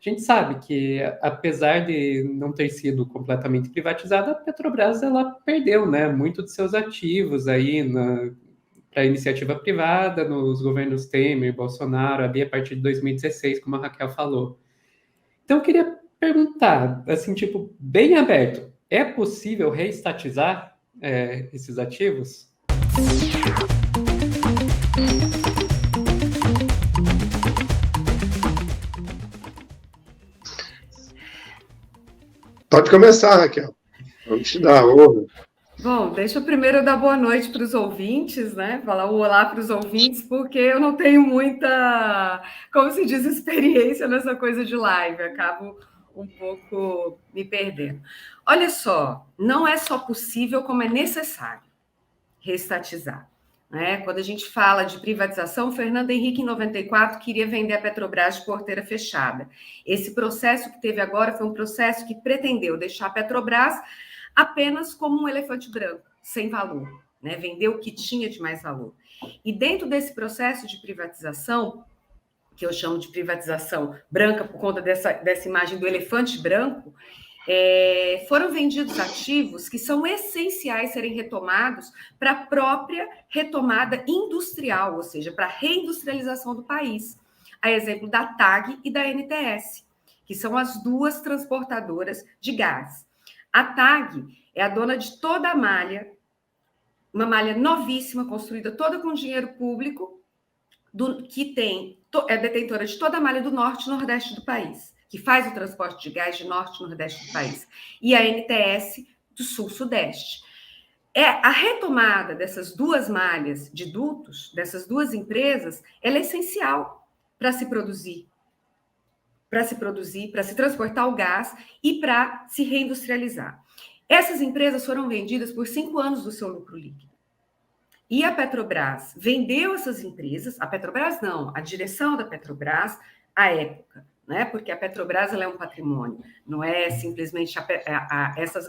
A gente sabe que, apesar de não ter sido completamente privatizada, a Petrobras ela perdeu, né, muito de seus ativos aí para a iniciativa privada, nos governos Temer, Bolsonaro, ali a partir de 2016, como a Raquel falou. Então, eu queria perguntar, assim, tipo, bem aberto, é possível reestatizar esses ativos? Pode começar, Raquel. Vamos te dar honra. Bom, deixa eu primeiro dar boa noite para os ouvintes, né? Falar um olá para os ouvintes, porque eu não tenho muita, como se diz, experiência nessa coisa de live. Acabo um pouco me perdendo. Olha só, não é só possível, como é necessário reestatizar. Né? Quando a gente fala de privatização, Fernando Henrique, em 94, queria vender a Petrobras de porteira fechada. Esse processo que teve agora foi um processo que pretendeu deixar a Petrobras apenas como um elefante branco, sem valor, né? Vender o que tinha de mais valor. E dentro desse processo de privatização, que eu chamo de privatização branca por conta dessa imagem do elefante branco, foram vendidos ativos que são essenciais serem retomados para a própria retomada industrial, ou seja, para a reindustrialização do país. A exemplo da TAG e da NTS, que são as duas transportadoras de gás. A TAG é a dona de toda a malha, uma malha novíssima, construída toda com dinheiro público, é detentora de toda a malha do norte e nordeste do país, que faz o transporte de gás de norte e nordeste do país. E a NTS do sul-sudeste. A retomada dessas duas malhas de dutos, dessas duas empresas, ela é essencial para se produzir, para se transportar o gás e para se reindustrializar. Essas empresas foram vendidas por 5 anos do seu lucro líquido. E a Petrobras vendeu essas empresas, a Petrobras não, a direção da Petrobras, à época, né? Porque a Petrobras ela é um patrimônio, não é simplesmente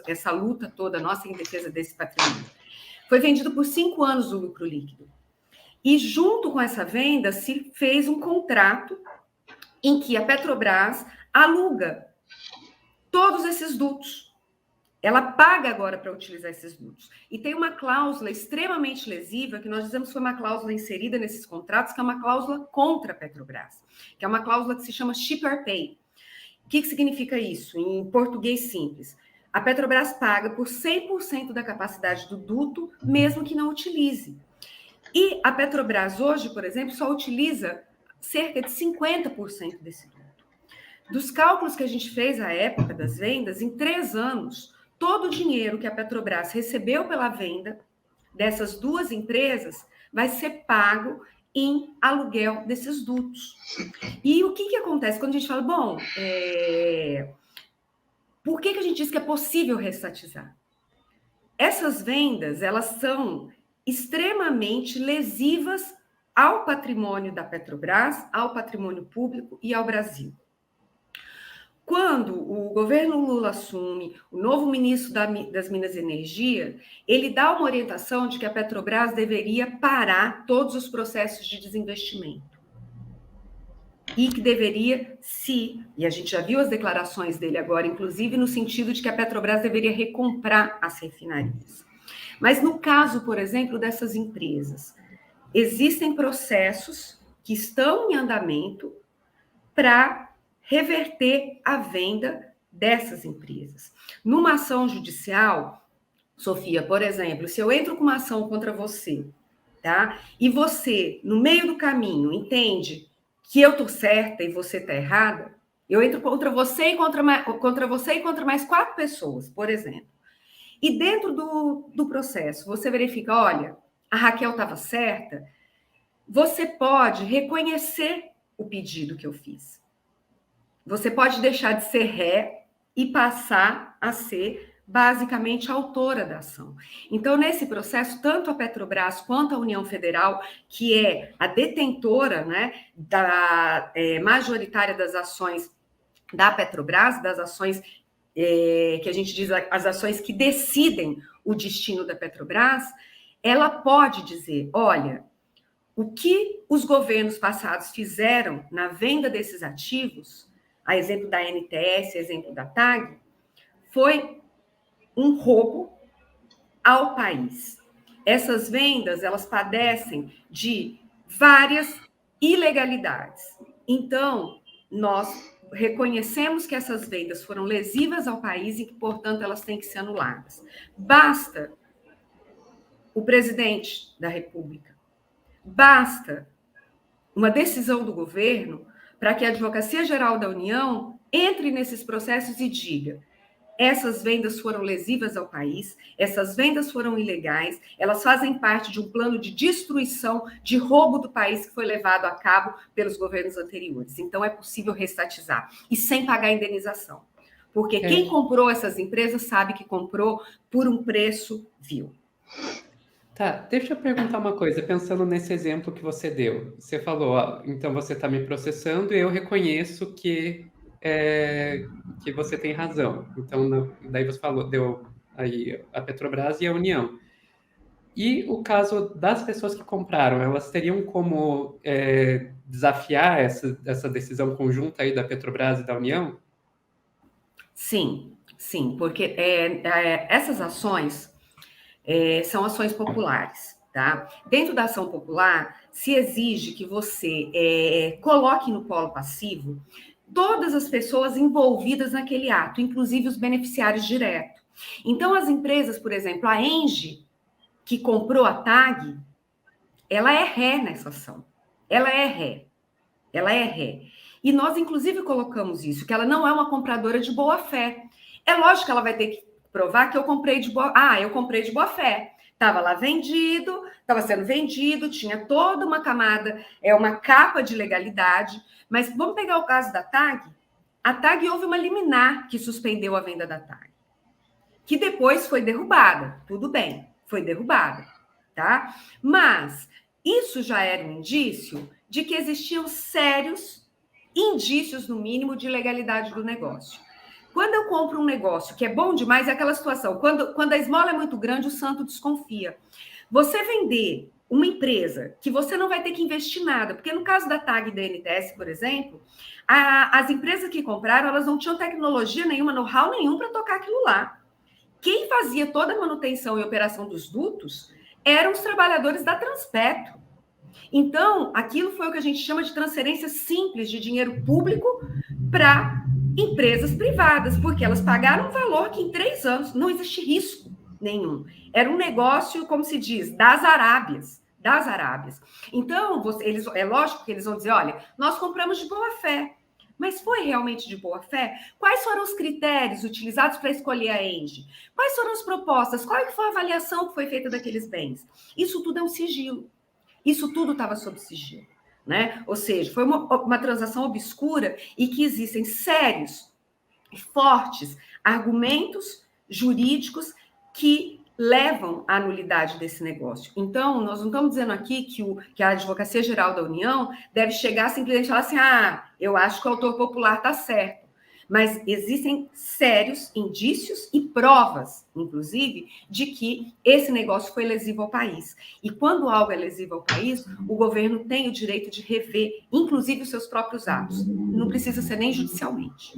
essa luta toda nossa em defesa desse patrimônio. Foi vendido por 5 anos o lucro líquido. E junto com essa venda se fez um contrato em que a Petrobras aluga todos esses dutos. Ela paga agora para utilizar esses dutos. E tem uma cláusula extremamente lesiva, que nós dizemos que foi uma cláusula inserida nesses contratos, que é uma cláusula contra a Petrobras, que é uma cláusula que se chama ship or pay. O que significa isso? Em português simples. A Petrobras paga por 100% da capacidade do duto, mesmo que não utilize. E a Petrobras hoje, por exemplo, só utiliza cerca de 50% desse duto. Dos cálculos que a gente fez à época das vendas, em 3 anos, todo o dinheiro que a Petrobras recebeu pela venda dessas duas empresas vai ser pago em aluguel desses dutos. E o que acontece quando a gente fala, bom, por que a gente diz que é possível reestatizar? Essas vendas, elas são extremamente lesivas ao patrimônio da Petrobras, ao patrimônio público e ao Brasil. Quando o governo Lula assume, o novo ministro das Minas e Energia, ele dá uma orientação de que a Petrobras deveria parar todos os processos de desinvestimento. E que deveria e a gente já viu as declarações dele agora, inclusive no sentido de que a Petrobras deveria recomprar as refinarias. Mas no caso, por exemplo, dessas empresas, existem processos que estão em andamento para reverter a venda dessas empresas. Numa ação judicial, Sofia, por exemplo, se eu entro com uma ação contra você, tá? E você, no meio do caminho, entende que eu estou certa e você está errada, eu entro contra você e contra mais 4 pessoas, por exemplo. E dentro do processo, você verifica, olha, a Raquel estava certa, você pode reconhecer o pedido que eu fiz. Você pode deixar de ser ré e passar a ser, basicamente, autora da ação. Então, nesse processo, tanto a Petrobras quanto a União Federal, que é a detentora, né, majoritária das ações da Petrobras, das ações que a gente diz, as ações que decidem o destino da Petrobras, ela pode dizer, olha, o que os governos passados fizeram na venda desses ativos, a exemplo da NTS, a exemplo da TAG, foi um roubo ao país. Essas vendas, elas padecem de várias ilegalidades. Então, nós reconhecemos que essas vendas foram lesivas ao país e que, portanto, elas têm que ser anuladas. Basta o presidente da República, basta uma decisão do governo para que a Advocacia Geral da União entre nesses processos e diga: essas vendas foram lesivas ao país, essas vendas foram ilegais, elas fazem parte de um plano de destruição, de roubo do país que foi levado a cabo pelos governos anteriores. Então, é possível restatizar e sem pagar indenização. Porque quem comprou essas empresas sabe que comprou por um preço vil. Tá, deixa eu perguntar uma coisa, pensando nesse exemplo que você deu. Você falou, ó, então você está me processando e eu reconheço que você tem razão. Então, daí você falou, deu aí a Petrobras e a União. E o caso das pessoas que compraram, elas teriam como desafiar essa decisão conjunta aí da Petrobras e da União? Sim, sim, porque essas ações são ações populares, tá? Dentro da ação popular, se exige que você coloque no polo passivo todas as pessoas envolvidas naquele ato, inclusive os beneficiários diretos. Então, as empresas, por exemplo, a Engie, que comprou a TAG, ela é ré nessa ação. Ela é ré. E nós, inclusive, colocamos isso, que ela não é uma compradora de boa-fé. É lógico que ela vai ter que provar que eu comprei de boa... eu comprei de boa-fé. Estava lá vendido, estava sendo vendido, tinha toda uma camada, uma capa de legalidade. Mas vamos pegar o caso da TAG. A TAG houve uma liminar que suspendeu a venda da TAG, que depois foi derrubada. Tudo bem, foi derrubada, tá? Mas isso já era um indício de que existiam sérios indícios, no mínimo, de legalidade do negócio. Quando eu compro um negócio que é bom demais, é aquela situação, quando a esmola é muito grande, o santo desconfia. Você vender uma empresa que você não vai ter que investir nada, porque no caso da TAG e da NTS, por exemplo, as empresas que compraram, elas não tinham tecnologia nenhuma, know-how nenhum para tocar aquilo lá. Quem fazia toda a manutenção e operação dos dutos eram os trabalhadores da Transpetro. Então, aquilo foi o que a gente chama de transferência simples de dinheiro público para empresas privadas, porque elas pagaram um valor que em 3 anos não existe risco nenhum. Era um negócio, como se diz, das Arábias. Então, é lógico que eles vão dizer, olha, nós compramos de boa fé. Mas foi realmente de boa fé? Quais foram os critérios utilizados para escolher a Engie? Quais foram as propostas? Qual foi a avaliação que foi feita daqueles bens? Isso tudo é um sigilo. Isso tudo estava sob sigilo, né? Ou seja, foi uma transação obscura e que existem sérios e fortes argumentos jurídicos que levam à nulidade desse negócio. Então, nós não estamos dizendo aqui que a Advocacia Geral da União deve chegar simplesmente e falar assim, eu acho que o autor popular está certo. Mas existem sérios indícios e provas, inclusive, de que esse negócio foi lesivo ao país. E quando algo é lesivo ao país, o governo tem o direito de rever, inclusive, os seus próprios atos. Não precisa ser nem judicialmente.